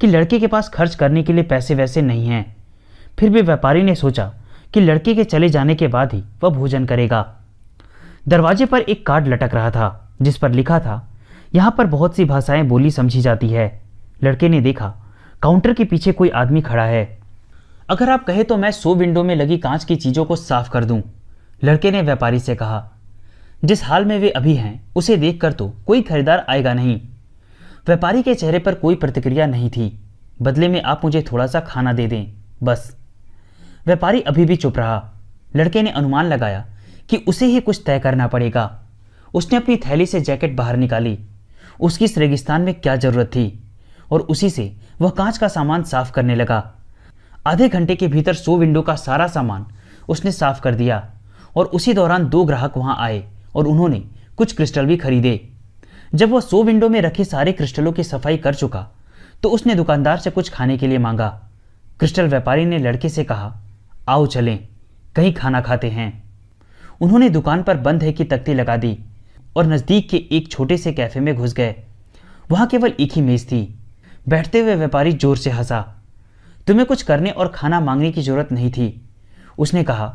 कि लड़के के पास खर्च करने के लिए पैसे वैसे नहीं हैं। फिर भी व्यापारी ने सोचा कि लड़के के चले जाने के बाद ही वह भोजन करेगा। दरवाजे पर एक कार्ड लटक रहा था जिस पर लिखा था, यहाँ पर बहुत सी भाषाएं बोली समझी जाती है। लड़के ने देखा काउंटर के पीछे कोई आदमी खड़ा है। अगर आप कहे तो मैं 100 विंडो में लगी कांच की चीज़ों को साफ कर दूं, लड़के ने व्यापारी से कहा। जिस हाल में वे अभी हैं उसे देखकर तो कोई खरीदार आएगा नहीं। व्यापारी के चेहरे पर कोई प्रतिक्रिया नहीं थी। बदले में आप मुझे थोड़ा सा खाना दे दें, बस। व्यापारी अभी भी चुप रहा। लड़के ने अनुमान लगाया कि उसे ही कुछ तय करना पड़ेगा। उसने अपनी थैली से जैकेट बाहर निकाली। उसकी इस रेगिस्तान में क्या जरूरत थी, और उसी से वह कांच का सामान साफ करने लगा। आधे घंटे के भीतर 100 विंडो का सारा सामान उसने साफ कर दिया, और उसी दौरान 2 ग्राहक वहां आए और उन्होंने कुछ क्रिस्टल भी खरीदे। जब वह 100 विंडो में रखे सारे क्रिस्टलों की सफाई कर चुका तो उसने दुकानदार से कुछ खाने के लिए मांगा। क्रिस्टल व्यापारी ने लड़के से कहा, आओ चलें, कहीं खाना खाते हैं। उन्होंने दुकान पर बंद है की तख्ती लगा दी और नज़दीक के एक छोटे से कैफे में घुस गए। वहां केवल एक ही मेज थी। बैठते हुए व्यापारी जोर से हंसा। तुम्हें कुछ करने और खाना मांगने की जरूरत नहीं थी, उसने कहा।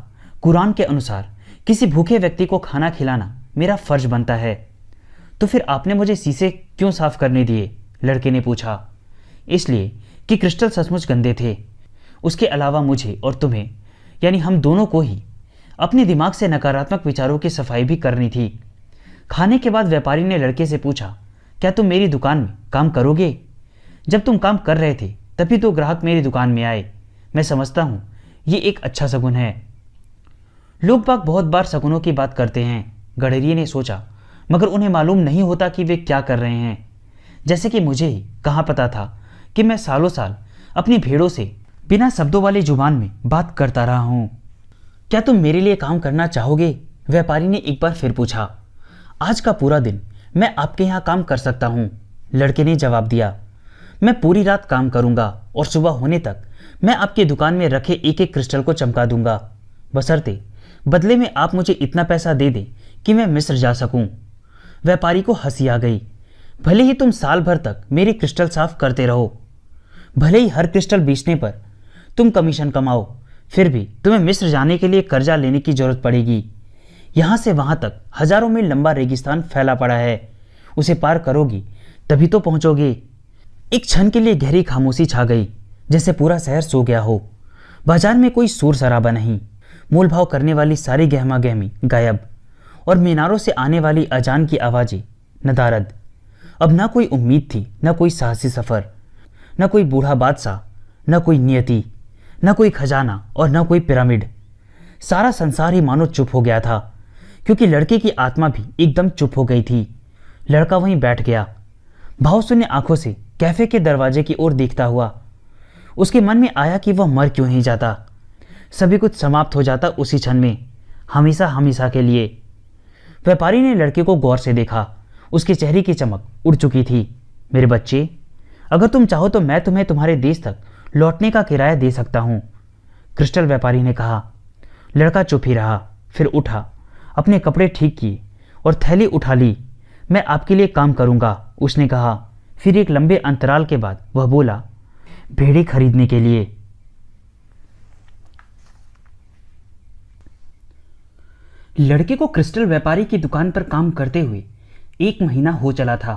कुरान के अनुसार किसी भूखे व्यक्ति को खाना खिलाना मेरा फर्ज बनता है। तो फिर आपने मुझे शीशे क्यों साफ करने दिए, लड़के ने पूछा। इसलिए कि क्रिस्टल सचमुच गंदे थे। उसके अलावा मुझे और तुम्हें, यानी हम दोनों को ही, अपने दिमाग से नकारात्मक विचारों की सफाई भी करनी थी। खाने के बाद व्यापारी ने लड़के से पूछा, क्या तुम मेरी दुकान में काम करोगे? जब तुम काम कर रहे थे तभी तो ग्राहक मेरी दुकान में आए। मैं समझता हूं ये एक अच्छा शगुन है। लोग बाग बहुत बार शगुनों की बात करते हैं, गडरिये ने सोचा, मगर उन्हें मालूम नहीं होता कि वे क्या कर रहे हैं। जैसे कि मुझे ही कहाँ पता था कि मैं सालों साल अपनी भेड़ों से बिना शब्दों वाली जुबान में बात करता रहा हूं। क्या तुम मेरे लिए काम करना चाहोगे? व्यापारी ने एक बार फिर पूछा। आज का पूरा दिन मैं आपके यहाँ काम कर सकता हूँ, लड़के ने जवाब दिया। मैं पूरी रात काम करूंगा और सुबह होने तक मैं आपकी दुकान में रखे एक एक क्रिस्टल को चमका दूंगा, बशर्ते बदले में आप मुझे इतना पैसा दे दें कि मैं मिस्र जा सकूं। व्यापारी को हंसी आ गई। भले ही तुम साल भर तक मेरी क्रिस्टल साफ करते रहो, भले ही हर क्रिस्टल बेचने पर तुम कमीशन कमाओ, फिर भी तुम्हें मिस्र जाने के लिए कर्जा लेने की जरूरत पड़ेगी। यहां से वहां तक हजारों मील लंबा रेगिस्तान फैला पड़ा है। उसे पार करोगी तभी तो पहुंचोगे। एक क्षण के लिए गहरी खामोशी छा गई, जैसे पूरा शहर सो गया हो। बाजार में कोई शोर शराबा नहीं। मोल भाव करने वाली सारी गहमा गहमी गायब, और मीनारों से आने वाली अजान की आवाजें नदारद। अब ना कोई उम्मीद थी, ना कोई साहसी सफर, ना कोई बूढ़ा बादशाह, ना कोई नियति, ना कोई खजाना और ना कोई पिरामिड। सारा संसार ही मानो चुप हो गया था, क्योंकि लड़के की आत्मा भी एकदम चुप हो गई थी। लड़का वहीं बैठ गया, भावशून्य आंखों से कैफे के दरवाजे की ओर देखता हुआ। उसके मन में आया कि वह मर क्यों नहीं जाता। सभी कुछ समाप्त हो जाता उसी क्षण में, हमेशा हमेशा के लिए। व्यापारी ने लड़के को गौर से देखा। उसके चेहरे की चमक उड़ चुकी थी। मेरे बच्चे, अगर तुम चाहो तो मैं तुम्हें तुम्हारे देश तक लौटने का किराया दे सकता हूं, क्रिस्टल व्यापारी ने कहा। लड़का चुप ही रहा, फिर उठा, अपने कपड़े ठीक किए और थैली उठा ली। मैं आपके लिए काम करूंगा, उसने कहा। फिर एक लंबे अंतराल के बाद वह बोला, भेड़े खरीदने के लिए। लड़के को क्रिस्टल व्यापारी की दुकान पर काम करते हुए 1 महीना हो चला था,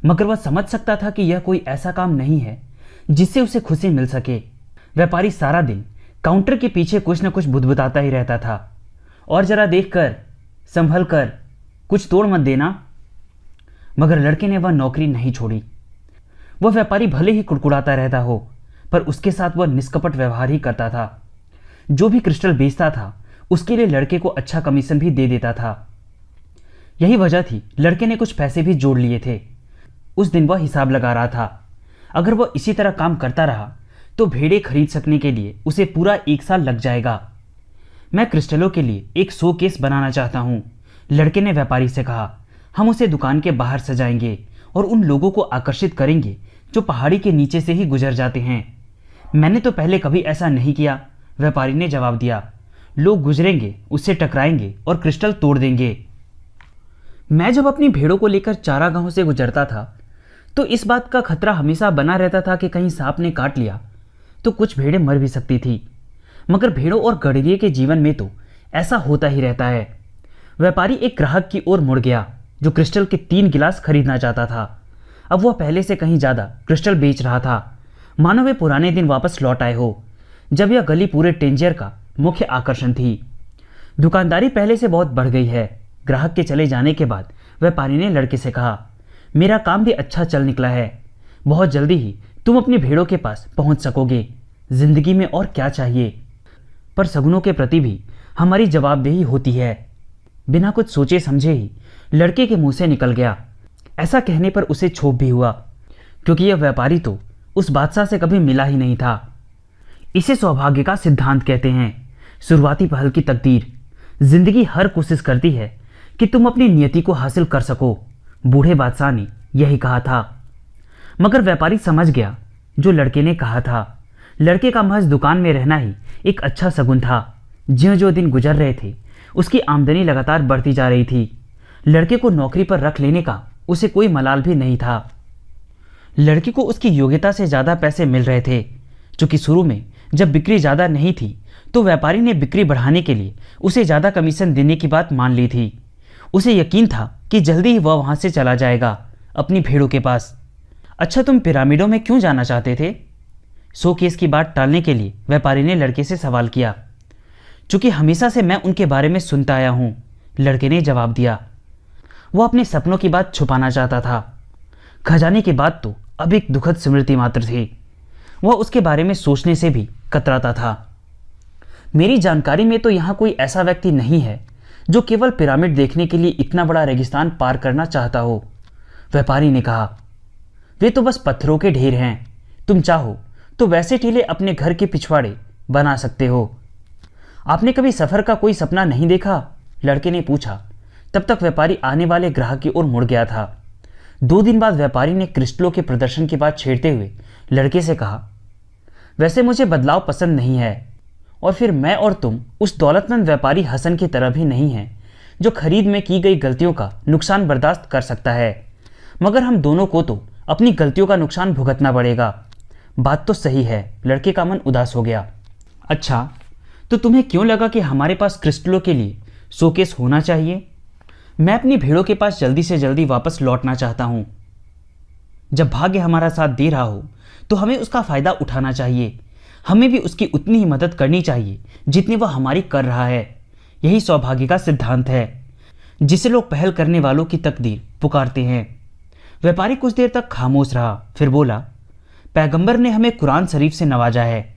मगर वह समझ सकता था कि यह कोई ऐसा काम नहीं है जिससे उसे खुशी मिल सके। व्यापारी सारा दिन काउंटर के पीछे कुछ न कुछ बुदबुदाता ही रहता था। और जरा देख कर, संभल कर, कुछ तोड़ मत देना। मगर लड़के ने वह नौकरी नहीं छोड़ी। वह व्यापारी भले ही कुड़कुड़ाता रहता हो, पर उसके साथ वह निष्कपट व्यवहार ही करता था। जो भी क्रिस्टल बेचता था उसके लिए लड़के को अच्छा कमीशन भी दे देता था। यही वजह थी लड़के ने कुछ पैसे भी जोड़ लिए थे। उस दिन वह हिसाब लगा रहा था, अगर वह इसी तरह काम करता रहा तो भेड़े खरीद सकने के लिए उसे पूरा 1 साल लग जाएगा। मैं क्रिस्टलों के लिए एक शो केस बनाना चाहता हूं, लड़के ने व्यापारी से कहा। हम उसे दुकान के बाहर सजाएंगे और उन लोगों को आकर्षित करेंगे जो पहाड़ी के नीचे से ही गुजर जाते हैं। मैंने तो पहले कभी ऐसा नहीं किया, व्यापारी ने जवाब दिया। लोग गुजरेंगे, उससे टकराएंगे और क्रिस्टल तोड़ देंगे। मैं जब अपनी भेड़ों को लेकर चारागाहों से गुजरता था तो इस बात का खतरा हमेशा बना रहता था कि कहीं सांप ने काट लिया तो कुछ भेड़ें मर भी सकती थी। मगर भेड़ों और गड़ेरिए के जीवन में तो ऐसा होता ही रहता है। व्यापारी एक ग्राहक की ओर मुड़ गया जो क्रिस्टल के 3 गिलास खरीदना चाहता था। अब वह पहले से कहीं ज़्यादा क्रिस्टल बेच रहा था, मानो वे पुराने दिन वापस लौट आए हो, जब यह गली पूरे टेंजियर का मुख्य आकर्षण थी। दुकानदारी पहले से बहुत बढ़ गई है। ग्राहक के चले जाने के बाद व्यापारी ने लड़के से कहा, मेरा काम भी अच्छा चल निकला है। बहुत जल्दी ही तुम अपनी भेड़ों के पास पहुंच सकोगे। जिंदगी में और क्या चाहिए? पर सगुनों के प्रति भी हमारी जवाबदेही होती है। बिना कुछ सोचे समझे ही लड़के के मुंह से निकल गया। ऐसा कहने पर उसे क्षोभ भी हुआ, क्योंकि यह व्यापारी तो उस बादशाह से कभी मिला ही नहीं था। इसे सौभाग्य का सिद्धांत कहते हैं, शुरुआती पहल की तकदीर। जिंदगी हर कोशिश करती है कि तुम अपनी नियति को हासिल कर सको। बूढ़े बादशाह ने यही कहा था। मगर व्यापारी समझ गया जो लड़के ने कहा था। लड़के का महज दुकान में रहना ही एक अच्छा शगुन था। ज्यों ज्यों दिन गुजर रहे थे उसकी आमदनी लगातार बढ़ती जा रही थी। लड़के को नौकरी पर रख लेने का उसे कोई मलाल भी नहीं था। लड़के को उसकी योग्यता से ज़्यादा पैसे मिल रहे थे। चूंकि शुरू में जब बिक्री ज़्यादा नहीं थी तो व्यापारी ने बिक्री बढ़ाने के लिए उसे ज़्यादा कमीशन देने की बात मान ली थी। उसे यकीन था कि जल्दी ही वह वहाँ से चला जाएगा अपनी भेड़ों के पास। अच्छा, तुम पिरामिडों में क्यों जाना चाहते थे? शोकेस की बात टालने के लिए व्यापारी ने लड़के से सवाल किया। चूंकि हमेशा से मैं उनके बारे में सुनता आया हूँ, लड़के ने जवाब दिया। वह अपने सपनों की बात छुपाना चाहता था। खजाने की बात तो अब एक दुखद स्मृति मात्र थी। वह उसके बारे में सोचने से भी कतराता था। मेरी जानकारी में तो यहाँ कोई ऐसा व्यक्ति नहीं है जो केवल पिरामिड देखने के लिए इतना बड़ा रेगिस्तान पार करना चाहता हो, व्यापारी ने कहा। वे तो बस पत्थरों के ढेर हैं। तुम चाहो तो वैसे टीले अपने घर के पिछवाड़े बना सकते हो। आपने कभी सफर का कोई सपना नहीं देखा? लड़के ने पूछा। तब तक व्यापारी आने वाले ग्राहक की ओर मुड़ गया था। 2 दिन बाद व्यापारी ने क्रिस्टलों के प्रदर्शन की बात छेड़ते हुए लड़के से कहा, वैसे मुझे बदलाव पसंद नहीं है, और फिर मैं और तुम उस दौलतमंद व्यापारी हसन की तरह भी नहीं हैं जो खरीद में की गई गलतियों का नुकसान बर्दाश्त कर सकता है। मगर हम दोनों को तो अपनी गलतियों का नुकसान भुगतना पड़ेगा। बात तो सही है। लड़के का मन उदास हो गया। अच्छा, तो तुम्हें क्यों लगा कि हमारे पास क्रिस्टलों के लिए शोकेस होना चाहिए? मैं अपनी भेड़ों के पास जल्दी से जल्दी वापस लौटना चाहता हूँ। जब भाग्य हमारा साथ दे रहा हो तो हमें उसका फ़ायदा उठाना चाहिए। हमें भी उसकी उतनी ही मदद करनी चाहिए जितनी वह हमारी कर रहा है। यही सौभाग्य का सिद्धांत है जिसे लोग पहल करने वालों की तकदीर पुकारते हैं। व्यापारी कुछ देर तक खामोश रहा, फिर बोला, पैगंबर ने हमें कुरान शरीफ से नवाजा है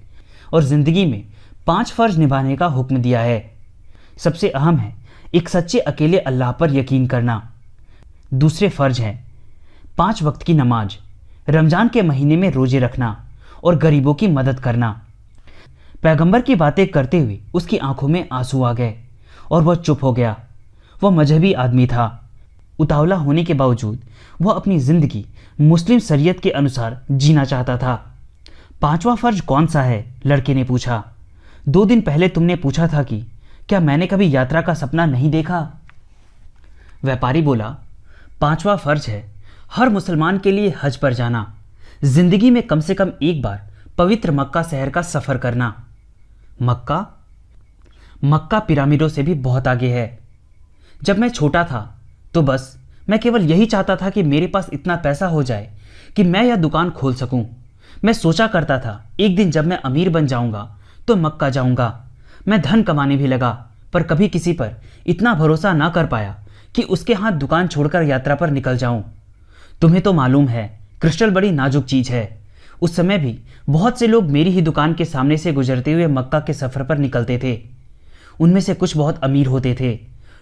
और ज़िंदगी में 5 फ़र्ज निभाने का हुक्म दिया है। सबसे अहम है एक सच्चे अकेले अल्लाह पर यकीन करना। दूसरे फ़र्ज हैं 5 वक्त की नमाज, रमज़ान के महीने में रोजे रखना और गरीबों की मदद करना। पैगंबर की बातें करते हुए उसकी आंखों में आंसू आ गए और वह चुप हो गया। वह मजहबी आदमी था। उतावला होने के बावजूद वह अपनी ज़िंदगी मुस्लिम शरीयत के अनुसार जीना चाहता था। 5वां फ़र्ज कौन सा है? लड़के ने पूछा। 2 दिन पहले तुमने पूछा था कि क्या मैंने कभी यात्रा का सपना नहीं देखा? व्यापारी बोला, 5वां फ़र्ज है हर मुसलमान के लिए हज पर जाना, जिंदगी में कम से कम एक बार पवित्र मक्का शहर का सफ़र करना। मक्का? मक्का पिरामिडों से भी बहुत आगे है। जब मैं छोटा था तो बस मैं केवल यही चाहता था कि मेरे पास इतना पैसा हो जाए कि मैं यह दुकान खोल सकूं। मैं सोचा करता था एक दिन जब मैं अमीर बन जाऊंगा तो मक्का जाऊंगा। मैं धन कमाने भी लगा, पर कभी किसी पर इतना भरोसा ना कर पाया कि उसके हाथ दुकान छोड़कर यात्रा पर निकल जाऊं। तुम्हें तो मालूम है क्रिस्टल बड़ी नाजुक चीज़ है। उस समय भी बहुत से लोग मेरी ही दुकान के सामने से गुजरते हुए मक्का के सफ़र पर निकलते थे। उनमें से कुछ बहुत अमीर होते थे,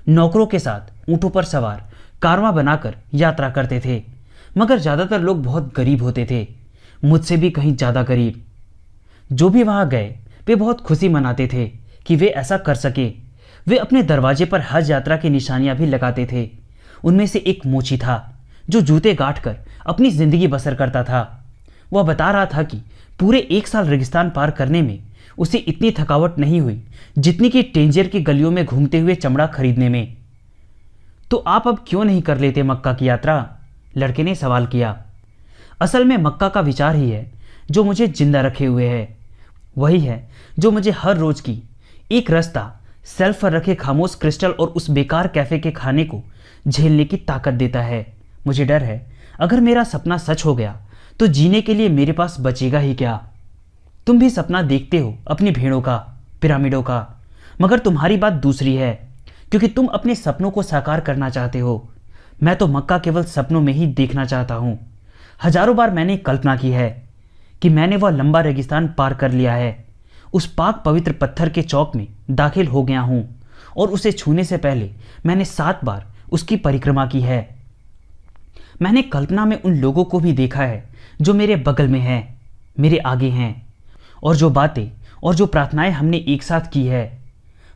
नौकरों के साथ ऊँटों पर सवार कारवां बनाकर यात्रा करते थे। मगर ज़्यादातर लोग बहुत गरीब होते थे, मुझसे भी कहीं ज़्यादा गरीब। जो भी वहाँ गए वे बहुत खुशी मनाते थे कि वे ऐसा कर सके। वे अपने दरवाजे पर हज यात्रा की निशानियाँ भी लगाते थे। उनमें से एक मोची था जो जूते गांठ कर अपनी ज़िंदगी बसर करता था। वह बता रहा था कि पूरे 1 साल रेगिस्तान पार करने में उसे इतनी थकावट नहीं हुई जितनी कि टेंजियर की गलियों में घूमते हुए चमड़ा खरीदने में। तो आप अब क्यों नहीं कर लेते मक्का की यात्रा? लड़के ने सवाल किया। असल में मक्का का विचार ही है जो मुझे जिंदा रखे हुए है। वही है जो मुझे हर रोज की एक रास्ता सेल्फ पर रखे खामोश क्रिस्टल और उस बेकार कैफे के खाने को झेलने की ताकत देता है। मुझे डर है अगर मेरा सपना सच हो गया तो जीने के लिए मेरे पास बचेगा ही क्या। तुम भी सपना देखते हो अपनी भेड़ों का, पिरामिडों का, मगर तुम्हारी बात दूसरी है क्योंकि तुम अपने सपनों को साकार करना चाहते हो। मैं तो मक्का केवल सपनों में ही देखना चाहता हूँ। हजारों बार मैंने कल्पना की है कि मैंने वह लंबा रेगिस्तान पार कर लिया है, उस पाक पवित्र पत्थर के चौक में दाखिल हो गया हूँ और उसे छूने से पहले मैंने 7 बार उसकी परिक्रमा की है। मैंने कल्पना में उन लोगों को भी देखा है जो मेरे बगल में हैं, मेरे आगे हैं, और जो बातें और जो प्रार्थनाएं हमने एक साथ की है।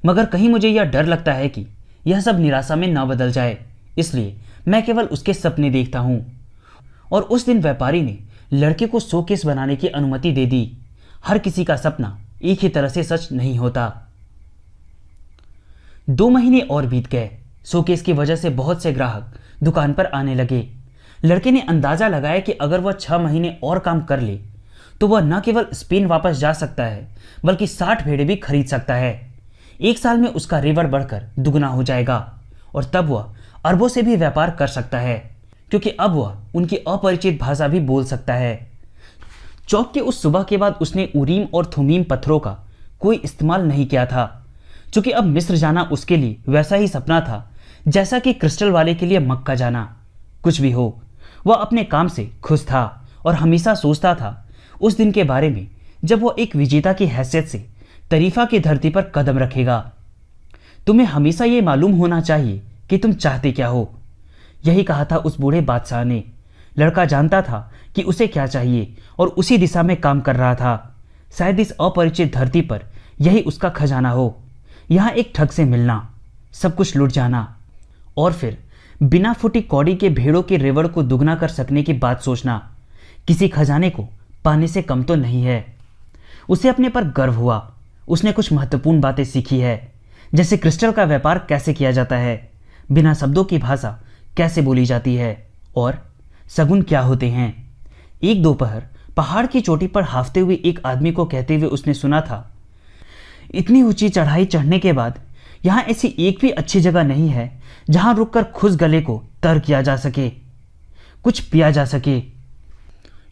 मगर कहीं मुझे यह डर लगता है कि यह सब निराशा में न बदल जाए, इसलिए मैं केवल उसके सपने देखता हूँ। और उस दिन व्यापारी ने लड़के को शोकेस बनाने की अनुमति दे दी। हर किसी का सपना एक ही तरह से सच नहीं होता। 2 महीने और बीत गए। शोकेस की वजह से बहुत से ग्राहक दुकान पर आने लगे। लड़के ने अंदाजा लगाया कि अगर वह 6 महीने और काम कर ले तो वह न केवल स्पेन वापस जा सकता है बल्कि 60 भेड़ें भी खरीद सकता है। 1 साल में उसका रेवड़ बढ़कर दुगना हो जाएगा और तब वह अरबों से भी व्यापार कर सकता है क्योंकि अब वह उनकी अपरिचित भाषा भी बोल सकता है। चौक के उस सुबह के बाद उसने उरीम और थुमीम पत्थरों का कोई इस्तेमाल नहीं किया था, क्योंकि अब मिस्र जाना उसके लिए वैसा ही सपना था जैसा कि क्रिस्टल वाले के लिए मक्का जाना। कुछ भी हो, वह अपने काम से खुश था और हमेशा सोचता था उस दिन के बारे में जब वह एक विजेता की हैसियत से तरीफा की धरती पर कदम रखेगा। तुम्हें हमेशा ये मालूम होना चाहिए कि तुम चाहते क्या हो, यही कहा था उस बूढ़े बादशाह ने। लड़का जानता था कि उसे क्या चाहिए और उसी दिशा में काम कर रहा था। शायद इस अपरिचित धरती पर यही उसका खजाना हो। यहाँ एक ठग से मिलना, सब कुछ लुट जाना और फिर बिना फूटी कौड़ी के भेड़ों के रेवड़ को दुगना कर सकने की बात सोचना किसी खजाने को पाने से कम तो नहीं है। उसे अपने पर गर्व हुआ। उसने कुछ महत्वपूर्ण बातें सीखी है, जैसे क्रिस्टल का व्यापार कैसे किया जाता है, बिना शब्दों की भाषा कैसे बोली जाती है और शगुन क्या होते हैं। एक दोपहर पहाड़ की चोटी पर हांफते हुए एक आदमी को कहते हुए उसने सुना था, इतनी ऊंची चढ़ाई चढ़ने के बाद यहाँ ऐसी एक भी अच्छी जगह नहीं है जहां रुककर खुश गले को तर किया जा सके, कुछ पिया जा सके।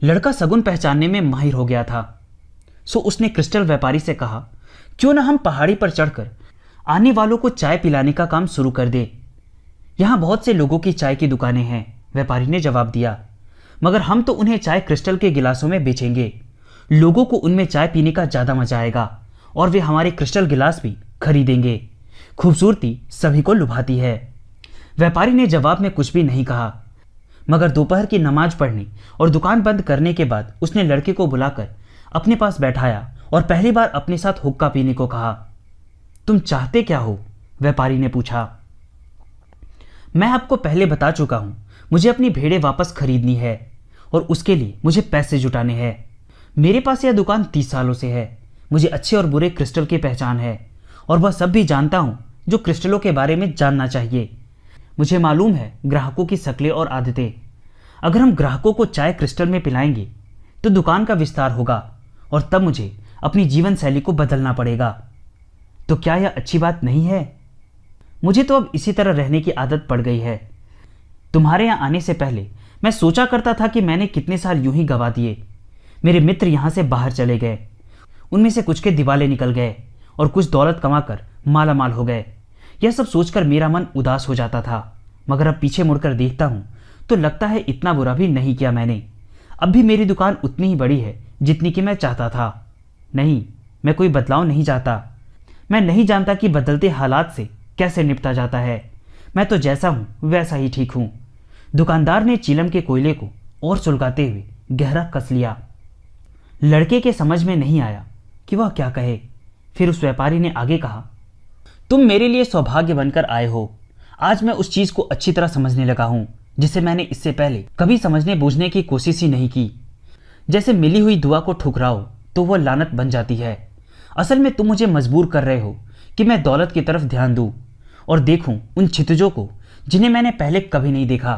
लड़का शगुन पहचानने में माहिर हो गया था, सो उसने क्रिस्टल व्यापारी से कहा, क्यों ना हम पहाड़ी पर चढ़कर आने वालों को चाय पिलाने का काम शुरू कर दे। यहाँ बहुत से लोगों की चाय की दुकानें हैं, व्यापारी ने जवाब दिया, मगर हम तो उन्हें चाय क्रिस्टल के गिलासों में बेचेंगे। लोगों को उनमें चाय पीने का ज़्यादा मजा आएगा और वे हमारे क्रिस्टल गिलास भी खरीदेंगे। खूबसूरती सभी को लुभाती है। व्यापारी ने जवाब में कुछ भी नहीं कहा, मगर दोपहर की नमाज पढ़ने और दुकान बंद करने के बाद उसने लड़के को बुलाकर अपने पास बैठाया और पहली बार अपने साथ हुक्का पीने को कहा। तुम चाहते क्या हो? व्यापारी ने पूछा। मैं आपको पहले बता चुका हूं, मुझे अपनी भेड़ें वापस खरीदनी है और उसके लिए मुझे पैसे जुटाने हैं। मेरे पास यह दुकान 30 सालों से है। मुझे अच्छे और बुरे क्रिस्टल की पहचान है और वह सब भी जानता हूं जो क्रिस्टलों के बारे में जानना चाहिए। मुझे मालूम है ग्राहकों की शक्लें और आदतें। अगर हम ग्राहकों को चाय क्रिस्टल में पिलाएंगे तो दुकान का विस्तार होगा और तब मुझे अपनी जीवन शैली को बदलना पड़ेगा। तो क्या यह अच्छी बात नहीं है? मुझे तो अब इसी तरह रहने की आदत पड़ गई है। तुम्हारे यहाँ आने से पहले मैं सोचा करता था कि मैंने कितने साल यूं ही गवा दिए। मेरे मित्र यहाँ से बाहर चले गए, उनमें से कुछ के दिवाले निकल गए और कुछ दौलत कमाकर माला माल हो गए। यह सब सोचकर मेरा मन उदास हो जाता था, मगर अब पीछे मुड़कर देखता हूँ तो लगता है इतना बुरा भी नहीं किया मैंने। अब भी मेरी दुकान उतनी ही बड़ी है जितनी कि मैं चाहता था। नहीं, मैं कोई बदलाव नहीं चाहता। मैं नहीं जानता कि बदलते हालात से कैसे निपटा जाता है। मैं तो जैसा हूँ वैसा ही ठीक हूँ। दुकानदार ने चीलम के कोयले को और सुलगाते हुए गहरा कस लिया। लड़के के समझ में नहीं आया कि वह क्या कहे। फिर उस व्यापारी ने आगे कहा, तुम मेरे लिए सौभाग्य बनकर आए हो। आज मैं उस चीज को अच्छी तरह समझने लगा हूं जिसे मैंने इससे पहले कभी समझने बूझने की कोशिश ही नहीं की। जैसे मिली हुई दुआ को ठुकराओ तो वह लानत बन जाती है। असल में तुम मुझे मजबूर कर रहे हो कि मैं दौलत की तरफ ध्यान दूं और देखूं उन क्षितिजों को जिन्हें मैंने पहले कभी नहीं देखा।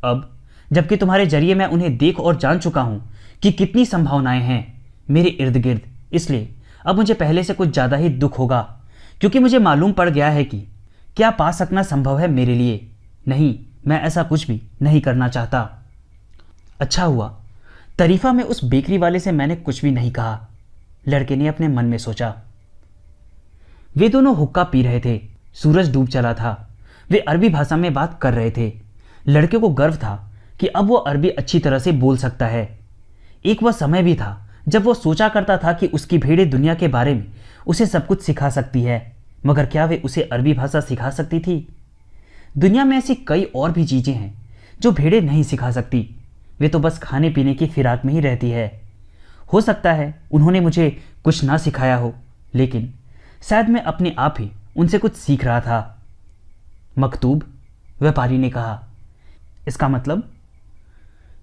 अब जबकि तुम्हारे जरिए मैं उन्हें देख और जान चुका हूं कि कितनी संभावनाएं हैं मेरे इर्द गिर्द। इसलिए अब मुझे पहले से कुछ ज़्यादा ही दुख होगा, क्योंकि मुझे मालूम पड़ गया है कि क्या पा सकना संभव है मेरे लिए। नहीं, मैं ऐसा कुछ भी नहीं करना चाहता। अच्छा हुआ तरीफा में उस बेकरी वाले से मैंने कुछ भी नहीं कहा, लड़के ने अपने मन में सोचा। वे दोनों हुक्का पी रहे थे। सूरज डूब चला था। वे अरबी भाषा में बात कर रहे थे। लड़के को गर्व था कि अब वो अरबी अच्छी तरह से बोल सकता है। एक वह समय भी था जब वो सोचा करता था कि उसकी भेड़ें दुनिया के बारे में उसे सब कुछ सिखा सकती है, मगर क्या वे उसे अरबी भाषा सिखा सकती थी? दुनिया में ऐसी कई और भी चीज़ें हैं जो भेड़ें नहीं सिखा सकती। वे तो बस खाने पीने की फिराक में ही रहती है। हो सकता है उन्होंने मुझे कुछ ना सिखाया हो, लेकिन शायद मैं अपने आप ही उनसे कुछ सीख रहा था। मकतूब, व्यापारी ने कहा।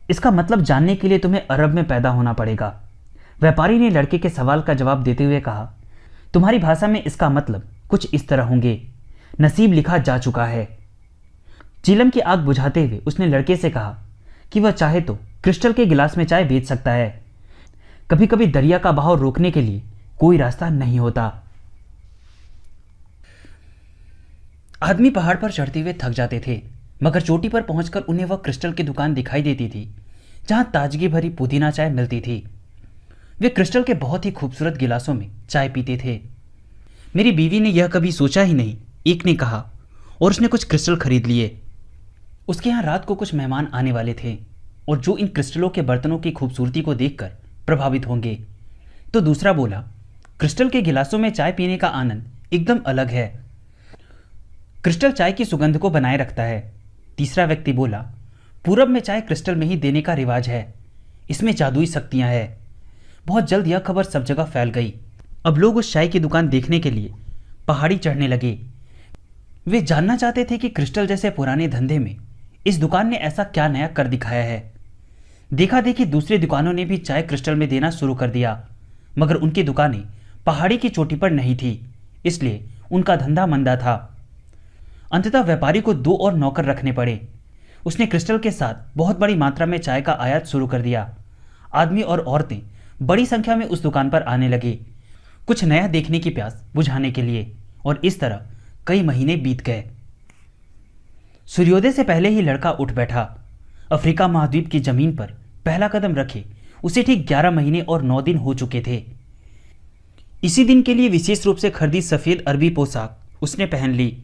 इसका मतलब जानने के लिए तुम्हें अरब में पैदा होना पड़ेगा। व्यापारी ने लड़के के सवाल का जवाब देते हुए कहा, तुम्हारी भाषा में इसका मतलब कुछ इस तरह होंगे, नसीब लिखा जा चुका है। चिलम की आग बुझाते हुए उसने लड़के से कहा कि वह चाहे तो क्रिस्टल के गिलास में चाय बेच सकता है। कभी कभी दरिया का बहाव रोकने के लिए कोई रास्ता नहीं होता। आदमी पहाड़ पर चढ़ते हुए थक जाते थे, मगर चोटी पर पहुंचकर उन्हें वह क्रिस्टल की दुकान दिखाई देती थी जहां ताजगी भरी पुदीना चाय मिलती थी। वे क्रिस्टल के बहुत ही खूबसूरत गिलासों में चाय पीते थे। मेरी बीवी ने यह कभी सोचा ही नहीं, एक ने कहा, और उसने कुछ क्रिस्टल खरीद लिए। उसके यहाँ रात को कुछ मेहमान आने वाले थे और जो इन क्रिस्टलों के बर्तनों की खूबसूरती को देखकर प्रभावित होंगे। तो दूसरा बोला, क्रिस्टल के गिलासों में चाय पीने का आनंद एकदम अलग है। क्रिस्टल चाय की सुगंध को बनाए रखता है। तीसरा व्यक्ति बोला, पूरब में चाय क्रिस्टल में ही देने का रिवाज है, इसमें जादुई शक्तियां हैं। बहुत जल्द यह खबर सब जगह फैल गई। अब लोग उस चाय की दुकान देखने के लिए पहाड़ी चढ़ने लगे। वे जानना चाहते थे कि क्रिस्टल जैसे पुराने धंधे में इस दुकान ने ऐसा क्या नया कर दिखाया है। देखा देखी दूसरी दुकानों ने भी चाय क्रिस्टल में देना शुरू कर दिया, मगर उनकी दुकानें पहाड़ी की चोटी पर नहीं थी, इसलिए उनका धंधा मंदा था। अंततः व्यापारी को 2 और नौकर रखने पड़े। उसने क्रिस्टल के साथ बहुत बड़ी मात्रा में चाय का आयात शुरू कर दिया। आदमी और औरतें बड़ी संख्या में उस दुकान पर आने लगे, कुछ नया देखने की प्यास बुझाने के लिए, और इस तरह कई महीने बीत गए। सूर्योदय से पहले ही लड़का उठ बैठा। अफ्रीका महाद्वीप की जमीन पर पहला कदम रखे उसे ठीक 11 महीने और 9 दिन हो चुके थे। इसी दिन के लिए विशेष रूप से खरीदी सफ़ेद अरबी पोशाक उसने पहन ली।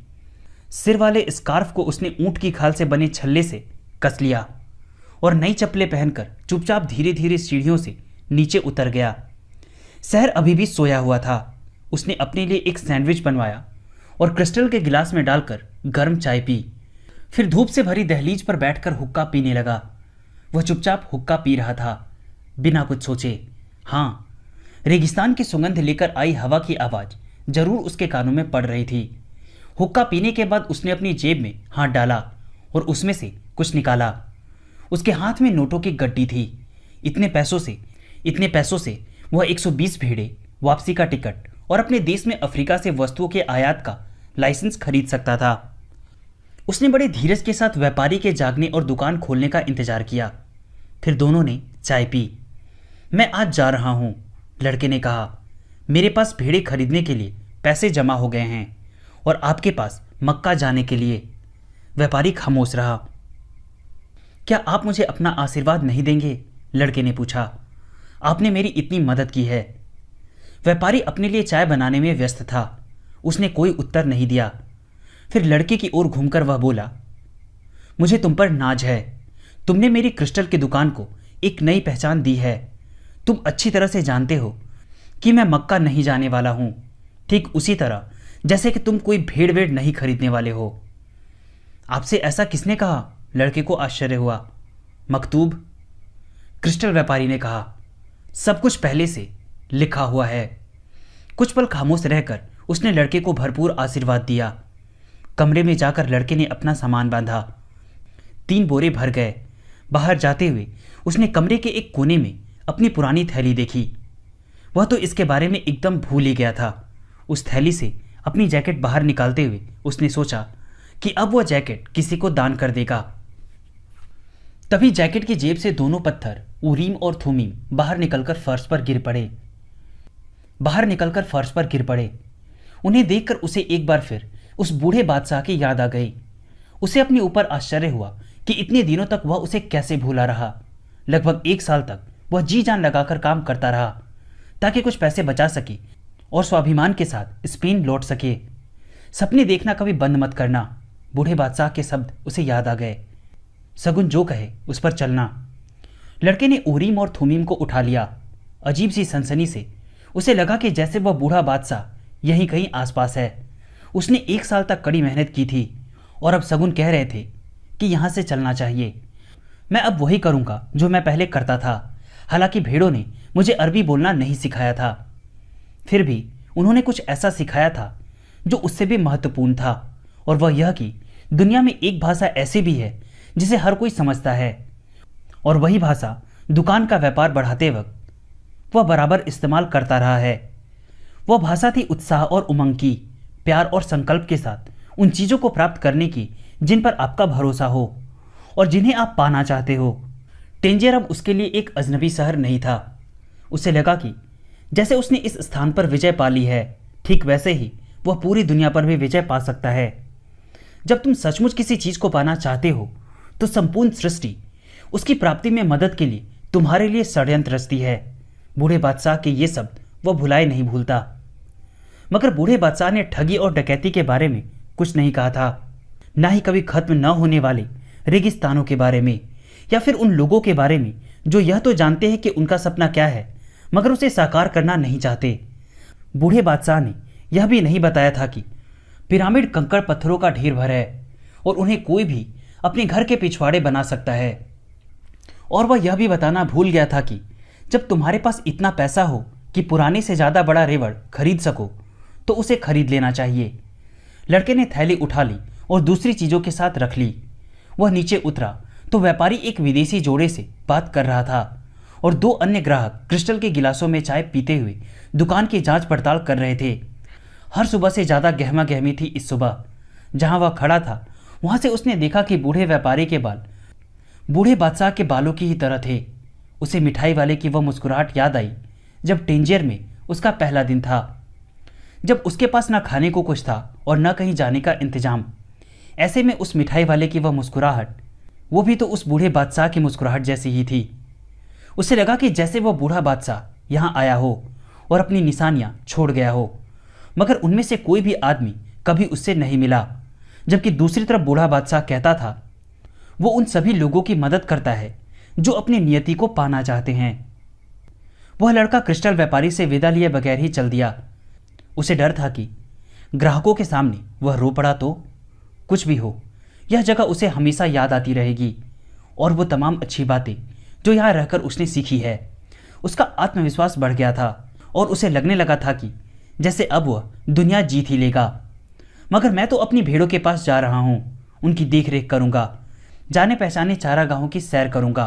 सिर वाले स्कार्फ को उसने ऊंट की खाल से बने छल्ले से कस लिया और नई चप्पलें पहनकर चुपचाप धीरे धीरे सीढ़ियों से नीचे उतर गया। शहर अभी भी सोया हुआ था। उसने अपने लिए एक सैंडविच बनवाया और क्रिस्टल के गिलास में डालकर गर्म चाय पी। फिर धूप से भरी दहलीज पर बैठकर हुक्का पीने लगा। वह चुपचाप हुक्का पी रहा था, बिना कुछ सोचे। हाँ, रेगिस्तान की सुगंध लेकर आई हवा की आवाज़ जरूर उसके कानों में पड़ रही थी। हुक्का पीने के बाद उसने अपनी जेब में हाथ डाला और उसमें से कुछ निकाला। उसके हाथ में नोटों की गड्डी थी। इतने पैसों से वह 120 भेड़े, वापसी का टिकट और अपने देश में अफ्रीका से वस्तुओं के आयात का लाइसेंस खरीद सकता था। उसने बड़े धीरज के साथ व्यापारी के जागने और दुकान खोलने का इंतजार किया। फिर दोनों ने चाय पी। मैं आज जा रहा हूँ, लड़के ने कहा। मेरे पास भेड़े खरीदने के लिए पैसे जमा हो गए हैं और आपके पास मक्का जाने के लिए। व्यापारी खामोश रहा। क्या आप मुझे अपना आशीर्वाद नहीं देंगे? लड़के ने पूछा। आपने मेरी इतनी मदद की है। व्यापारी अपने लिए चाय बनाने में व्यस्त था। उसने कोई उत्तर नहीं दिया। फिर लड़के की ओर घूमकर वह बोला, मुझे तुम पर नाज है। तुमने मेरी क्रिस्टल की दुकान को एक नई पहचान दी है। तुम अच्छी तरह से जानते हो कि मैं मक्का नहीं जाने वाला हूं, ठीक उसी तरह जैसे कि तुम कोई भेड़ वेड़ नहीं खरीदने वाले हो। आपसे ऐसा किसने कहा? लड़के को आश्चर्य हुआ। मकतूब, क्रिस्टल व्यापारी ने कहा, सब कुछ पहले से लिखा हुआ है। कुछ पल खामोश रहकर उसने लड़के को भरपूर आशीर्वाद दिया। कमरे में जाकर लड़के ने अपना सामान बांधा। 3 बोरे भर गए। बाहर जाते हुए उसने कमरे के एक कोने में अपनी पुरानी थैली देखी। वह तो इसके बारे में एकदम भूल ही गया था। उस थैली से अपनी जैकेट बाहर निकालते हुए उसने सोचा कि अब वह जैकेट किसी को दान कर देगा। तभी जैकेट की जेब से दोनों पत्थर उरीम और थुमीम बाहर निकलकर फर्श पर गिर पड़े। उन्हें देखकर उसे एक बार फिर उस बूढ़े बादशाह की याद आ गई। उसे अपने ऊपर आश्चर्य हुआ कि इतने दिनों तक वह उसे कैसे भूला रहा। लगभग 1 साल तक वह जी जान लगाकर काम करता रहा ताकि कुछ पैसे बचा सके और स्वाभिमान के साथ स्पेन लौट सके। सपने देखना कभी बंद मत करना। बूढ़े बादशाह के शब्द उसे याद आ गए। सगुन जो कहे उस पर चलना। लड़के ने उरीम और थुमीम को उठा लिया। अजीब सी सनसनी से उसे लगा कि जैसे वह बूढ़ा बादशाह यहीं कहीं आसपास है। उसने 1 साल तक कड़ी मेहनत की थी और अब सगुन कह रहे थे कि यहाँ से चलना चाहिए। मैं अब वही करूँगा जो मैं पहले करता था। हालांकि भेड़ों ने मुझे अरबी बोलना नहीं सिखाया था, फिर भी उन्होंने कुछ ऐसा सिखाया था जो उससे भी महत्वपूर्ण था, और वह यह कि दुनिया में एक भाषा ऐसी भी है जिसे हर कोई समझता है, और वही भाषा दुकान का व्यापार बढ़ाते वक्त वह बराबर इस्तेमाल करता रहा है। वह भाषा थी उत्साह और उमंग की, प्यार और संकल्प के साथ उन चीज़ों को प्राप्त करने की जिन पर आपका भरोसा हो और जिन्हें आप पाना चाहते हो। टेंजियर अब उसके लिए एक अजनबी शहर नहीं था। उसे लगा कि जैसे उसने इस स्थान पर विजय पा ली है, ठीक वैसे ही वह पूरी दुनिया पर भी विजय पा सकता है। जब तुम सचमुच किसी चीज़ को पाना चाहते हो तो संपूर्ण सृष्टि उसकी प्राप्ति में मदद के लिए तुम्हारे लिए षड्यंत्र रचती है। बूढ़े बादशाह के ये शब्द वह भुलाए नहीं भूलता। मगर बूढ़े बादशाह ने ठगी और डकैती के बारे में कुछ नहीं कहा था, ना ही कभी खत्म न होने वाले रेगिस्तानों के बारे में, या फिर उन लोगों के बारे में जो यह तो जानते हैं कि उनका सपना क्या है मगर उसे साकार करना नहीं चाहते। बूढ़े बादशाह ने यह भी नहीं बताया था कि पिरामिड कंकड़ पत्थरों का ढेर भर है और उन्हें कोई भी अपने घर के पिछवाड़े बना सकता है। और वह यह भी बताना भूल गया था कि जब तुम्हारे पास इतना पैसा हो कि पुराने से ज़्यादा बड़ा रेवड़ खरीद सको तो उसे खरीद लेना चाहिए। लड़के ने थैली उठा ली और दूसरी चीज़ों के साथ रख ली। वह नीचे उतरा तो व्यापारी एक विदेशी जोड़े से बात कर रहा था और 2 अन्य ग्राहक क्रिस्टल के गिलासों में चाय पीते हुए दुकान की जांच पड़ताल कर रहे थे। हर सुबह से ज़्यादा गहमा गहमी थी इस सुबह। जहां वह खड़ा था वहां से उसने देखा कि बूढ़े व्यापारी के बाल बूढ़े बादशाह के बालों की ही तरह थे। उसे मिठाई वाले की वह मुस्कुराहट याद आई जब टेंजियर में उसका पहला दिन था, जब उसके पास ना खाने को कुछ था और न कहीं जाने का इंतजाम। ऐसे में उस मिठाई वाले की वह मुस्कुराहट, वो भी तो उस बूढ़े बादशाह की मुस्कुराहट जैसी ही थी। उसे लगा कि जैसे वह बूढ़ा बादशाह यहाँ आया हो और अपनी निशानियाँ छोड़ गया हो, मगर उनमें से कोई भी आदमी कभी उससे नहीं मिला। जबकि दूसरी तरफ बूढ़ा बादशाह कहता था वो उन सभी लोगों की मदद करता है जो अपनी नियति को पाना चाहते हैं। वह लड़का क्रिस्टल व्यापारी से विदा लिए बगैर ही चल दिया। उसे डर था कि ग्राहकों के सामने वह रो पड़ा तो कुछ भी हो, यह जगह उसे हमेशा याद आती रहेगी, और वो तमाम अच्छी बातें जो यहाँ रहकर उसने सीखी है। उसका आत्मविश्वास बढ़ गया था और उसे लगने लगा था कि जैसे अब वह दुनिया जीत ही लेगा। मगर मैं तो अपनी भेड़ों के पास जा रहा हूँ, उनकी देख रेख करूँगा, जाने पहचाने चारागाहों की सैर करूँगा।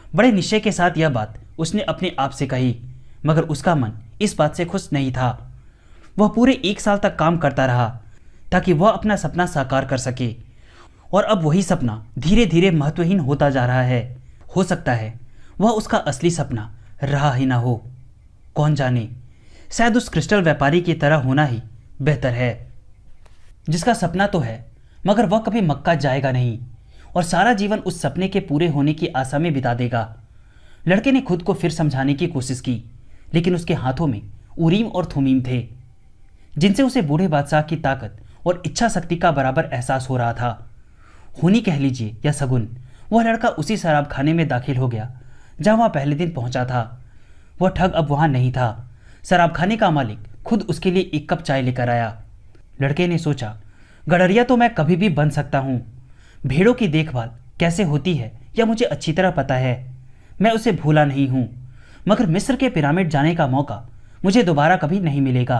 बड़े निश्चय के साथ यह बात उसने अपने आप से कही, मगर उसका मन इस बात से खुश नहीं था। वह पूरे 1 साल तक काम करता रहा ताकि वह अपना सपना साकार कर सके, और अब वही सपना धीरे धीरे महत्वहीन होता जा रहा है। हो सकता है वह उसका असली सपना रहा ही ना हो, कौन जाने। शायद उस क्रिस्टल व्यापारी की तरह होना ही बेहतर है, जिसका सपना तो है मगर वह कभी मक्का जाएगा नहीं और सारा जीवन उस सपने के पूरे होने की आशा में बिता देगा। लड़के ने खुद को फिर समझाने की कोशिश की, लेकिन उसके हाथों में उरीम और थुमीम थे, जिनसे उसे बूढ़े बादशाह की ताकत और इच्छा शक्ति का बराबर एहसास हो रहा था। खूनी कह लीजिए या सगुन, वह लड़का उसी शराब खाने में दाखिल हो गया जहां वह पहले दिन पहुंचा था। वह ठग अब वहां नहीं था। शराब खाने का मालिक खुद उसके लिए 1 कप चाय लेकर आया। लड़के ने सोचा, गडरिया तो मैं कभी भी बन सकता हूँ। भेड़ों की देखभाल कैसे होती है यह मुझे अच्छी तरह पता है, मैं उसे भूला नहीं हूँ। मगर मिस्र के पिरामिड जाने का मौका मुझे दोबारा कभी नहीं मिलेगा।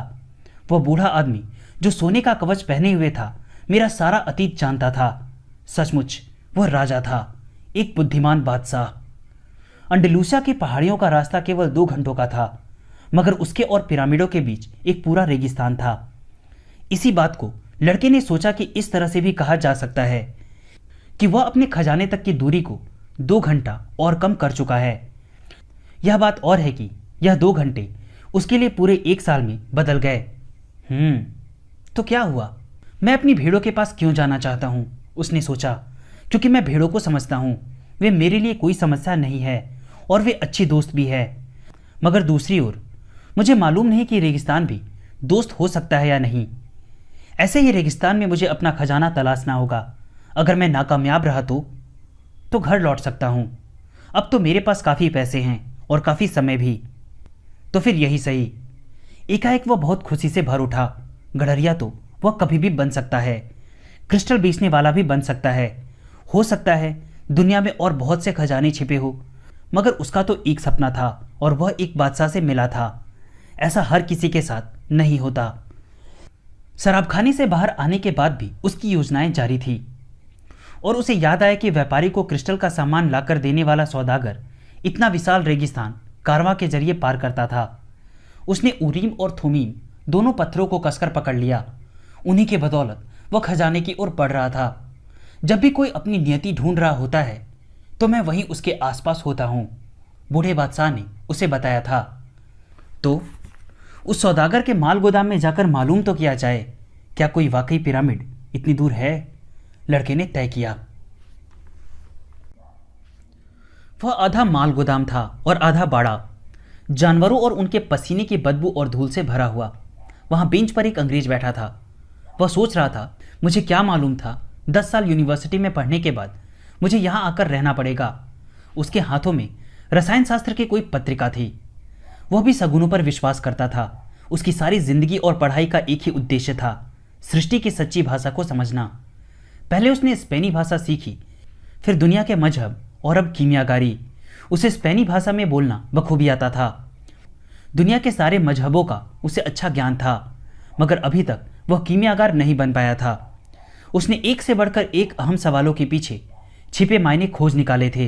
वह बूढ़ा आदमी जो सोने का कवच पहने हुए था मेरा सारा अतीत जानता था। सचमुच वह राजा था, एक बुद्धिमान बादशाह। अंडलूसिया की पहाड़ियों का रास्ता केवल 2 घंटों का था, मगर उसके और पिरामिडों के बीच एक पूरा रेगिस्तान था। इसी बात को लड़के ने सोचा कि इस तरह से भी कहा जा सकता है कि वह अपने खजाने तक की दूरी को 2 घंटा और कम कर चुका है। यह बात और है कि यह 2 घंटे उसके लिए पूरे 1 साल में बदल गए। तो क्या हुआ? मैं अपनी भेड़ों के पास क्यों जाना चाहता हूँ, उसने सोचा, क्योंकि मैं भेड़ों को समझता हूँ। वे मेरे लिए कोई समस्या नहीं है और वे अच्छी दोस्त भी है। मगर दूसरी ओर मुझे मालूम नहीं कि रेगिस्तान भी दोस्त हो सकता है या नहीं। ऐसे ही रेगिस्तान में मुझे अपना खजाना तलाशना होगा। अगर मैं नाकामयाब रहा तो घर लौट सकता हूँ। अब तो मेरे पास काफ़ी पैसे हैं और काफ़ी समय भी। तो फिर यही सही। एकाएक वह बहुत खुशी से भर उठा। गडरिया तो वह कभी भी बन सकता है, क्रिस्टल बेचने वाला भी बन सकता है। हो सकता है दुनिया में और बहुत से खजाने छिपे हो, मगर उसका तो एक सपना था और वह एक बादशाह से मिला था। ऐसा हर किसी के साथ नहीं होता। शराबखाने से बाहर आने के बाद भी उसकी योजनाएं जारी थी और उसे याद आया कि व्यापारी को क्रिस्टल का सामान लाकर देने वाला सौदागर इतना विशाल रेगिस्तान कारवां के जरिए पार करता था। उसने उरीम और थुमीम दोनों पत्थरों को कसकर पकड़ लिया। उन्हीं के बदौलत वह खजाने की ओर बढ़ रहा था। जब भी कोई अपनी नियति ढूंढ रहा होता है तो मैं वहीं उसके आसपास होता हूं, बूढ़े बादशाह ने उसे बताया था। तो उस सौदागर के माल गोदाम में जाकर मालूम तो किया जाए, क्या कोई वाकई पिरामिड इतनी दूर है? लड़के ने तय किया। वह आधा माल गोदाम था और आधा बाड़ा, जानवरों और उनके पसीने की बदबू और धूल से भरा हुआ। वहां बेंच पर एक अंग्रेज बैठा था। वह सोच रहा था, मुझे क्या मालूम था 10 साल यूनिवर्सिटी में पढ़ने के बाद मुझे यहां आकर रहना पड़ेगा। उसके हाथों में रसायन शास्त्र की कोई पत्रिका थी। वह भी सगुनों पर विश्वास करता था। उसकी सारी जिंदगी और पढ़ाई का एक ही उद्देश्य था, सृष्टि की सच्ची भाषा को समझना। पहले उसने स्पेनी भाषा सीखी, फिर दुनिया के मजहब और अब कीमियागारी। उसे स्पेनी भाषा में बोलना बखूबी आता था। दुनिया के सारे मजहबों का उसे अच्छा ज्ञान था, मगर अभी तक वह कीमियागार नहीं बन पाया था। उसने एक से बढ़कर एक अहम सवालों के पीछे छिपे मायने खोज निकाले थे,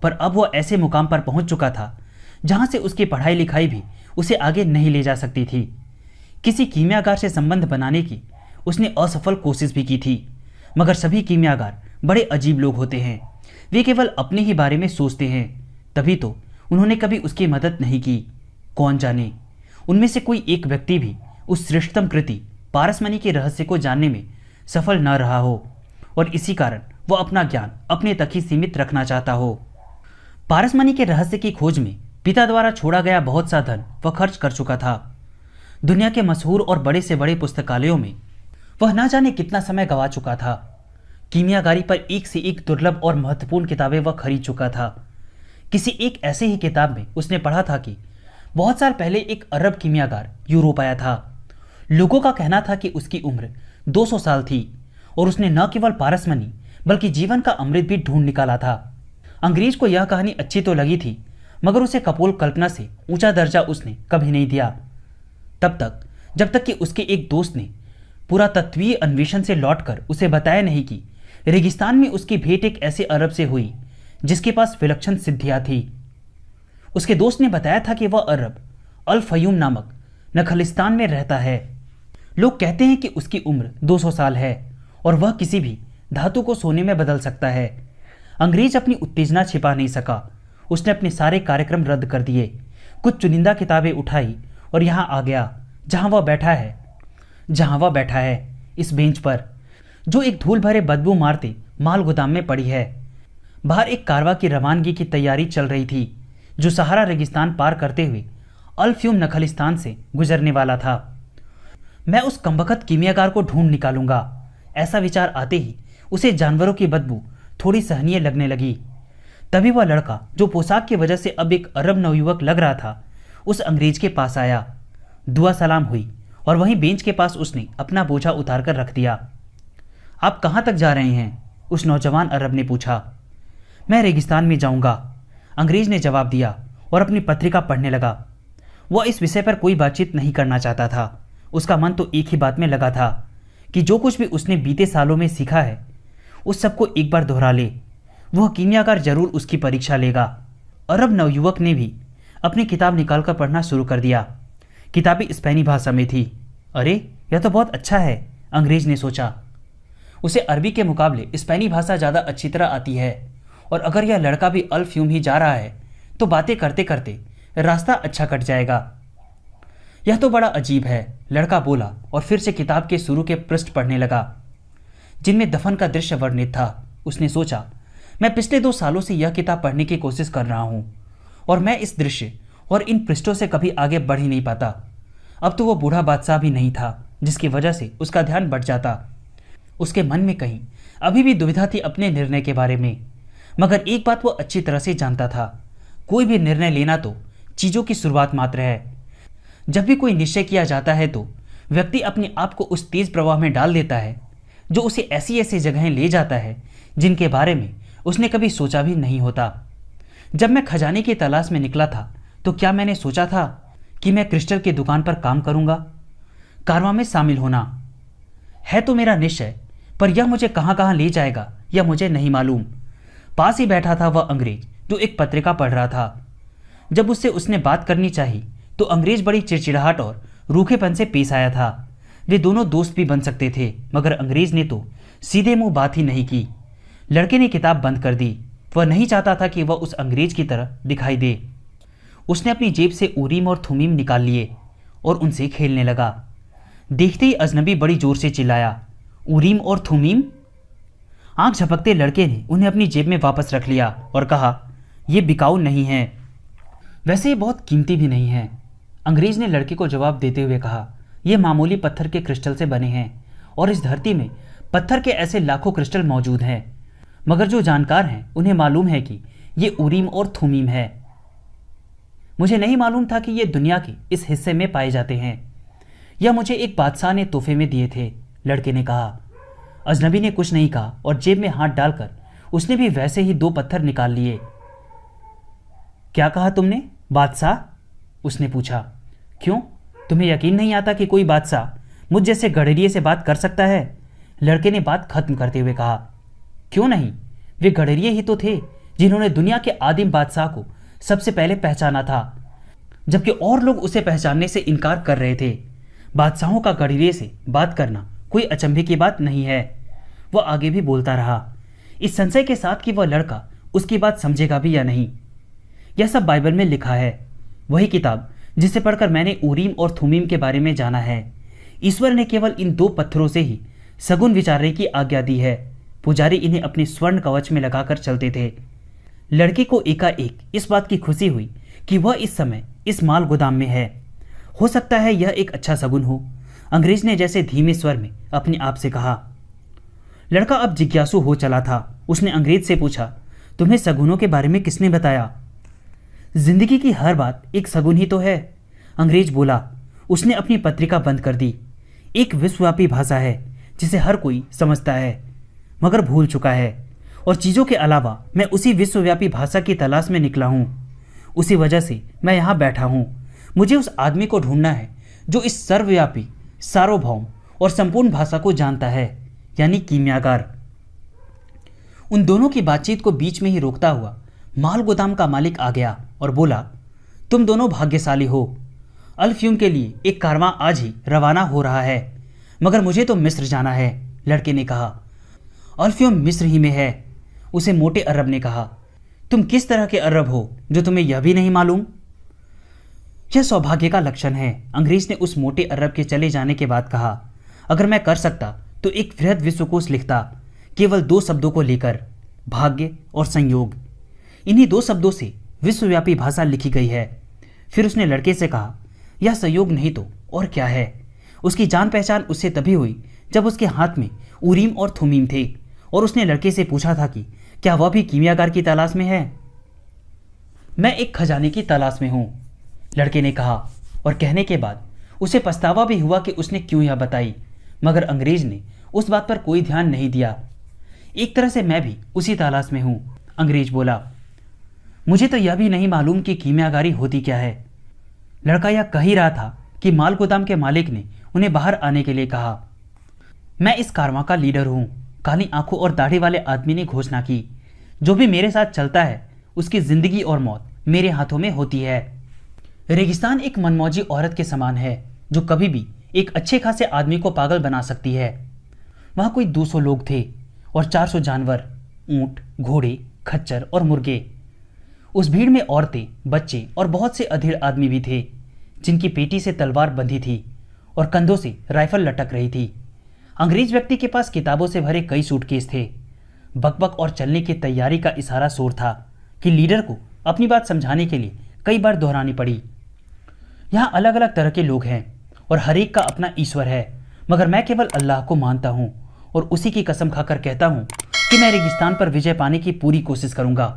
पर अब वह ऐसे मुकाम पर पहुंच चुका था जहां से उसकी पढ़ाई लिखाई भी उसे आगे नहीं ले जा सकती थी। किसी कीमियागार से संबंध बनाने की उसने असफल कोशिश भी की थी, मगर सभी कीमियागार बड़े अजीब लोग होते हैं। वे केवल अपने ही बारे में सोचते हैं, तभी तो उन्होंने कभी उसकी मदद नहीं की। कौन जाने उनमें से कोई एक व्यक्ति भी उस श्रेष्ठतम कृति पारसमणि के रहस्य को जानने में सफल न रहा हो और इसी कारण वह अपना ज्ञान अपने तक ही सीमित रखना चाहता हो। पारसमणि के रहस्य की खोज में पिता द्वारा छोड़ा गया बहुत सा धन वह खर्च कर चुका था। दुनिया के मशहूर और बड़े से बड़े पुस्तकालयों में वह ना जाने कितना समय गंवा चुका था। कीमियागारी पर एक से एक दुर्लभ और महत्वपूर्ण किताबें वह खरीद चुका था। किसी एक ऐसे ही किताब में उसने पढ़ा था कि बहुत साल पहले एक अरब कीमियागार यूरोप आया था। लोगों का कहना था कि उसकी उम्र 200 साल थी और उसने न केवल पारसमणि बल्कि जीवन का अमृत भी ढूंढ निकाला था। अंग्रेज को यह कहानी अच्छी तो लगी थी, मगर उसे कपोल कल्पना से ऊंचा दर्जा उसने कभी नहीं दिया। तब तक जब तक कि उसके एक दोस्त ने पुरातत्वीय अन्वेषण से लौटकर उसे बताया नहीं कि रेगिस्तान में उसकी भेंट एक ऐसे अरब से हुई जिसके पास विलक्षण सिद्धियां थी। उसके दोस्त ने बताया था कि वह अरब अल फयूम नामक नखलिस्तान में रहता है। लोग कहते हैं कि उसकी उम्र 200 साल है और वह किसी भी धातु को सोने में बदल सकता है। अंग्रेज अपनी उत्तेजना छिपा नहीं सका। उसने अपने सारे कार्यक्रम रद्द कर दिए, कुछ चुनिंदा किताबें उठाई और यहाँ आ गया जहाँ वह बैठा है, इस बेंच पर जो एक धूल भरे बदबू मारते माल गोदाम में पड़ी है। बाहर एक कारवा की रवानगी की तैयारी चल रही थी जो सहारा रेगिस्तान पार करते हुए अल्फ्यूम नखलिस्तान से गुजरने वाला था। मैं उस कमबख्त कीमियागार को ढूंढ निकालूंगा। ऐसा विचार आते ही उसे जानवरों की बदबू थोड़ी सहनीय लगने लगी। तभी वह लड़का जो पोशाक की वजह से अब एक अरब नवयुवक लग रहा था उस अंग्रेज के पास आया। दुआ सलाम हुई और वहीं बेंच के पास उसने अपना बोझा उतार कर रख दिया। आप कहाँ तक जा रहे हैं? उस नौजवान अरब ने पूछा। मैं रेगिस्तान में जाऊंगा, अंग्रेज ने जवाब दिया और अपनी पत्रिका पढ़ने लगा। वह इस विषय पर कोई बातचीत नहीं करना चाहता था। उसका मन तो एक ही बात में लगा था कि जो कुछ भी उसने बीते सालों में सीखा है उस सबको एक बार दोहरा ले। वह कीमियागार जरूर उसकी परीक्षा लेगा। अरब नवयुवक ने भी अपनी किताब निकालकर पढ़ना शुरू कर दिया। किताबें स्पेनी भाषा में थी। अरे यह तो बहुत अच्छा है, अंग्रेज ने सोचा। उसे अरबी के मुकाबले स्पेनी भाषा ज़्यादा अच्छी तरह आती है और अगर यह लड़का भी अल्फ्यूम ही जा रहा है तो बातें करते करते रास्ता अच्छा कट जाएगा। यह तो बड़ा अजीब है, लड़का बोला और फिर से किताब के शुरू के पृष्ठ पढ़ने लगा जिनमें दफन का दृश्य वर्णित था। उसने सोचा, मैं पिछले 2 सालों से यह किताब पढ़ने की कोशिश कर रहा हूं और मैं इस दृश्य और इन पृष्ठों से कभी आगे बढ़ ही नहीं पाता। अब तो वो बूढ़ा बादशाह भी नहीं था जिसकी वजह से उसका ध्यान बढ़ जाता। उसके मन में कहीं अभी भी दुविधा थी अपने निर्णय के बारे में, मगर एक बात वो अच्छी तरह से जानता था, कोई भी निर्णय लेना तो चीज़ों की शुरुआत मात्र है। जब भी कोई निश्चय किया जाता है तो व्यक्ति अपने आप को उस तेज प्रवाह में डाल देता है जो उसे ऐसी ऐसी जगहें ले जाता है जिनके बारे में उसने कभी सोचा भी नहीं होता। जब मैं खजाने की तलाश में निकला था तो क्या मैंने सोचा था कि मैं क्रिस्टल की दुकान पर काम करूंगा? कारवां में शामिल होना है तो मेरा निश्चय, पर यह मुझे कहां कहां ले जाएगा यह मुझे नहीं मालूम। पास ही बैठा था वह अंग्रेज जो एक पत्रिका पढ़ रहा था। जब उससे उसने बात करनी चाहिए तो अंग्रेज बड़ी चिड़चिड़ाहट और रूखेपन से पेश आया था। वे दोनों दोस्त भी बन सकते थे, मगर अंग्रेज ने तो सीधे मुंह बात ही नहीं की। लड़के ने किताब बंद कर दी। वह नहीं चाहता था कि वह उस अंग्रेज की तरह दिखाई दे। उसने अपनी जेब से उरीम और थुमीम निकाल लिए और उनसे खेलने लगा। देखते ही अजनबी बड़ी जोर से चिल्लाया, उरीम और थुमीम? आंख झपकते लड़के ने उन्हें अपनी जेब में वापस रख लिया और कहा, यह बिकाऊ नहीं है, वैसे ये बहुत कीमती भी नहीं है। अंग्रेज ने लड़के को जवाब देते हुए कहा, यह मामूली पत्थर के क्रिस्टल से बने हैं और इस धरती में पत्थर के ऐसे लाखों क्रिस्टल मौजूद हैं, मगर जो जानकार हैं उन्हें मालूम है कि ये उरीम और थुमीम है। मुझे नहीं मालूम था कि ये दुनिया के इस हिस्से में पाए जाते हैं। यह मुझे एक बादशाह ने तोहफे में दिए थे, लड़के ने कहा। अजनबी ने कुछ नहीं कहा और जेब में हाथ डालकर उसने भी वैसे ही 2 पत्थर निकाल लिए। क्या कहा तुमने, बादशाह? उसने पूछा। क्यों, तुम्हें यकीन नहीं आता कि कोई बादशाह मुझ जैसे गडरिये से बात कर सकता है? लड़के ने बात खत्म करते हुए कहा। क्यों नहीं, वे गडरिये ही तो थे जिन्होंने दुनिया के आदिम बादशाह को सबसे पहले पहचाना था, जबकि और लोग उसे पहचानने से इनकार कर रहे थे। बादशाहों का गडरिये से बात करना कोई अचंभे की बात नहीं है। वह आगे भी बोलता रहा, इस संशय के साथ कि वह लड़का उसकी बात समझेगा भी या नहीं। यह सब बाइबल में लिखा है, वही किताब जिसे पढ़कर मैंने उरीम और थुमीम के बारे में जाना है। ईश्वर ने केवल इन 2 पत्थरों से ही सगुन विचारने की आज्ञा दी है। पुजारी इन्हें अपने स्वर्ण कवच में लगाकर चलते थे। लड़के को एकाएक इस बात की खुशी हुई कि वह इस समय इस माल गोदाम में है। हो सकता है यह एक अच्छा सगुन हो, अंग्रेज ने जैसे धीमे स्वर में अपने आप से कहा। लड़का अब जिज्ञासु हो चला था। उसने अंग्रेज से पूछा, तुम्हें सगुनों के बारे में किसने बताया? जिंदगी की हर बात एक सगुन ही तो है, अंग्रेज बोला। उसने अपनी पत्रिका बंद कर दी। एक विश्वव्यापी भाषा है जिसे हर कोई समझता है मगर भूल चुका है, और चीज़ों के अलावा मैं उसी विश्वव्यापी भाषा की तलाश में निकला हूँ। उसी वजह से मैं यहाँ बैठा हूँ। मुझे उस आदमी को ढूंढना है जो इस सर्वव्यापी, सार्वभौम और संपूर्ण भाषा को जानता है, यानी कीमियागार। उन दोनों की बातचीत को बीच में ही रोकता हुआ माल गोदाम का मालिक आ गया और बोला, तुम दोनों भाग्यशाली हो। अल्फ्यूम के लिए एक कारवां आज ही रवाना हो रहा है, मगर मुझे तो मिस्र जाना है, लड़के ने कहा। अल्फ्यूम मिस्र ही में है, उसे मोटे अरब ने कहा। तुम किस तरह के अरब हो जो तुम्हें यह भी नहीं मालूम? यह सौभाग्य का लक्षण है, अंग्रेज ने उस मोटे अरब के चले जाने के बाद कहा। अगर मैं कर सकता तो एक वृहद विश्वकोश लिखता, केवल 2 शब्दों को लेकर, भाग्य और संयोग। इन्हीं 2 शब्दों से विश्वव्यापी भाषा लिखी गई है। फिर उसने लड़के से कहा, यह संयोग नहीं तो और क्या है? उसकी जान पहचान उससे तभी हुई जब उसके हाथ में उरीम और थुमीम थे और उसने लड़के से पूछा था कि क्या वह भी कीमियागार की तलाश में है। मैं एक खजाने की तलाश में हूं, लड़के ने कहा, और कहने के बाद उसे पछतावा भी हुआ कि उसने क्यों यह बताई, मगर अंग्रेज ने उस बात पर कोई ध्यान नहीं दिया। एक तरह से मैं भी उसी तलाश में हूं, अंग्रेज बोला। मुझे तो यह भी नहीं मालूम कि कीमियागारी होती क्या है। लड़का यह कह ही रहा था कि माल गोदाम के मालिक ने उन्हें बाहर आने के लिए कहा। मैं इस कारवां का लीडर हूं, काली आंखों और दाढ़ी वाले आदमी ने घोषणा की। जो भी मेरे साथ चलता है उसकी जिंदगी और मौत मेरे हाथों में होती है। रेगिस्तान एक मनमौजी औरत के समान है जो कभी भी एक अच्छे खासे आदमी को पागल बना सकती है। वहां कोई 200 लोग थे और 400 जानवर, ऊंट, घोड़े, खच्चर और मुर्गे। उस भीड़ में औरतें, बच्चे और बहुत से अधेड़ आदमी भी थे, जिनकी पेटी से तलवार बंधी थी और कंधों से राइफल लटक रही थी। अंग्रेज व्यक्ति के पास किताबों से भरे कई सूटकेस थे। बकबक और चलने की तैयारी का इशारा शोर था कि लीडर को अपनी बात समझाने के लिए कई बार दोहरानी पड़ी। यहाँ अलग अलग तरह के लोग हैं और हर एक का अपना ईश्वर है, मगर मैं केवल अल्लाह को मानता हूँ और उसी की कसम खाकर कहता हूँ कि मैं रेगिस्तान पर विजय पाने की पूरी कोशिश करूँगा।